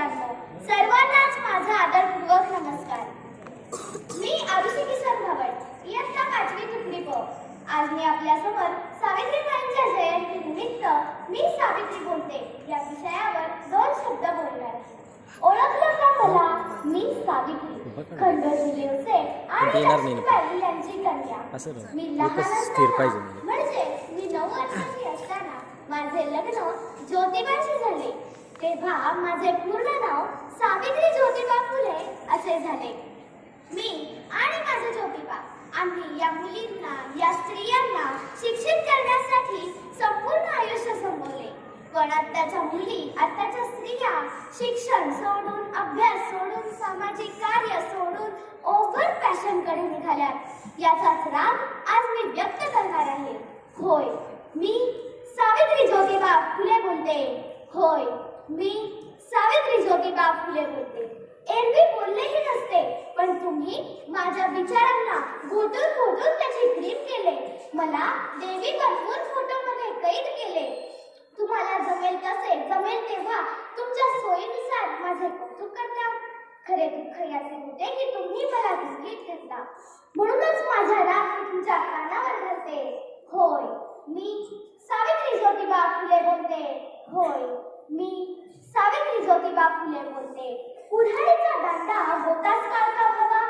मित्रांनो, सर्वांनाच माझा आदरपूर्वक नमस्कार. मी आरुषी किसन भगत, इयत्ता 5वी तुकडी प. आज मी आपल्यासमोर सावित्रीबाईंच्या जयंतीनिमित्त मी सावित्री बोलते या विषयावर 2 शब्द बोलणार. ओळखलं का मला? मी सावित्री, खंडोजी लेवसे आणि सावित्रीबाई यांची कन्या. मी लहान असताना म्हणजे मी 9 वर्षाची असताना माझे लग्न ज्योतिबाशी झाले. तेव्हा माझे पूर्ण नाव सावित्री ज्योतिबा फुले असे झाले. मी आणि माझे ज्योतिबा आम्ही या मुलींना, या स्त्रियांना शिक्षित करण्यासाठी संपूर्ण आयुष्य संपवले. पण आत्ताच्या मुली, आत्ताच्या स्त्रिया शिक्षण सोडून, अभ्यास सोडून, सामाजिक कार्य सोडून ओव्हर फॅशनकडे निघाल्या. याचाच राग आज मी व्यक्त करणार आहे. होय, मी सावित्री ज्योतिबा फुले बोलते. होय, मी सावित्री ज्योतिबा फुले बोलते. एरवी बोललेही नसते, पण तुम्ही माझ्या विचारांना घोटून घोटून त्याची ग्रीप केले. मला देवी बनवून फोटोमध्ये कैद केले. तुम्हाला जमेल तसे, जमेल तेव्हा तुमच्या सोयीनुसार माझे कौतुक करता. खरे दुःख याचे होते की तुम्ही मला गृहीत घेतला. म्हणूनच माझा राग मी तुमच्या कानावर धरते. होय, मी सावित्री ज्योतिबा फुले बोलते. होय, मी सावित्री ज्योतिबा फुले बोलते. पुढारीचा दांडा होताच का हवा,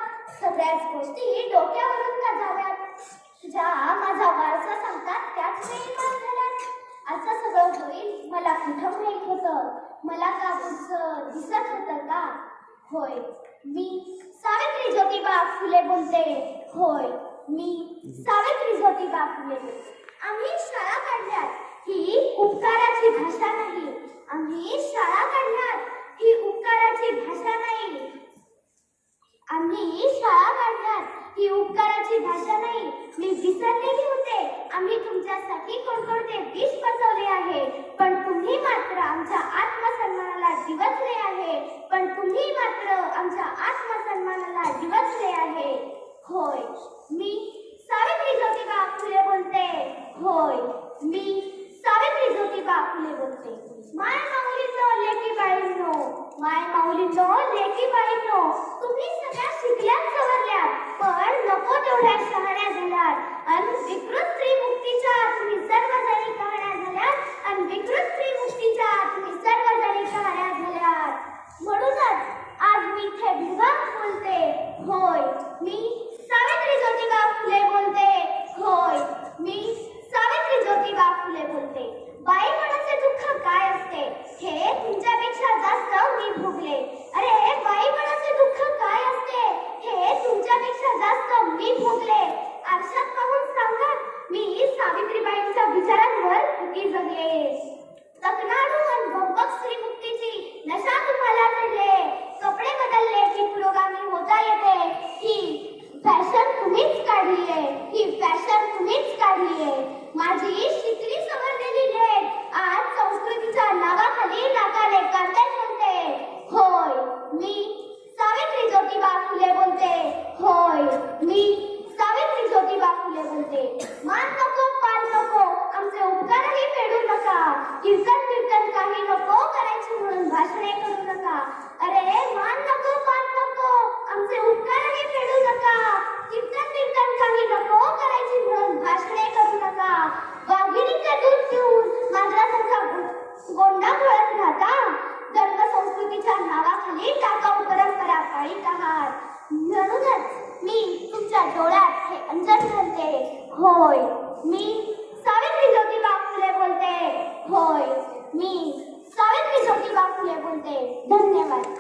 सगळ्याच गोष्टी डोक्यावरून का जाव्यात, ज्या माझा वारसा सांगतात त्याच वेळी का झाल्यात. असं सगळं होईल मला कुठं माहीत होतं, मला का पुढचं दिसत होतं का. होय, मी सावित्री ज्योतिबा फुले बोलते. होय, मी सावित्री ज्योतिबा फुले बोलते. आम्ही शाळा काढल्यात ही उपकाराची भाषा नाही. आम्ही शाळा काढल्यात ही उपकाराची भाषा नाही. आम्ही शाळा काढल्यात ही उपकाराची भाषा नाही. मी विसरलेली होते आम्ही तुमच्यासाठी कोणकोणते विष पचवले आहे, पण तुम्ही मात्र आमच्या आत्मसन्मानाला डिवचले आहे. पण तुम्ही मात्र आमच्या आत्मसन्मानाला डिवचले आहे. होय, मी सावित्री ज्योतिबा फुले बोलते. होय, मी सावित्री ज्योतिबा फुले बोलते. माय माऊलींनो, लेकी बाईंनो, माय माऊलींनो, लेकी बाईंनो, तुम्ही सगळ्या शिकल्यात सवरल्यात, पण नको तेवढ्या शहाण्या झाल्यात. आणि विकृत स्त्री मुक्तीच्या तुम्ही सर्वजणी कहाण्या झाल्यात. आणि विकृत स्त्री मुक्तीच्या तुम्ही सर्वजणी कहाण्या झाल्यात. म्हणूनच आज मी इथे विभाग बोलते. होय, मी सावित्री ज्योतिबा फुले बोलते. होय, मी सावित्री ज्योतिबा फुले बोलते. बाईपणाचे दुःख काय असते हे तुमच्यापेक्षा जास्त मी भोगले. अरे, बाईपणाचे दुःख काय असते हे तुमच्यापेक्षा जास्त मी भोगले. आरशात पाहून सांगा, मी सावित्रीबाईंच्या विचारांवर किती जगले. तकनाडू आणि भगभग स्त्री मुक्तीची नशा तुम्हाला चढले. कपडे बदलले की पुरोगामी होता येते. ही फॅशन तुम्हीच काढली आहे. ही फॅशन तुम्हीच काढली आहे. माझी शिकली सवरलेली लेक आज संस्कृतीच्या नावाखाली नाकाने काढते म्हणते. होय, मी सावित्री ज्योतिबा फुले बोलते. होय, मी सावित्री ज्योतिबा फुले बोलते. मान नको, पान नको, आमचे उपकारही फेडू नका. कीर्तन कीर्तन काही नको करायची म्हणून भाषणे करू नका. अरे, मान नको, पान नको, आमचे उपकारही फेडू नका. कीर्तन कीर्तन काही नको करायची म्हणून भाषणे करू नका. वाघिणीचे दूध पिऊन माझ्यासारखा गोंडा घोळत राहता. धर्म संस्कृतीच्या नावाखाली टाकाऊ परंपरा पाळीत आहात. म्हणूनच मी तुमच्या डोळ्यात हे अंजन घालते. होय, मी सावित्री ज्योतिबा फुले बोलते. होय, मी सावित्री ज्योतिबा फुले बोलते. धन्यवाद.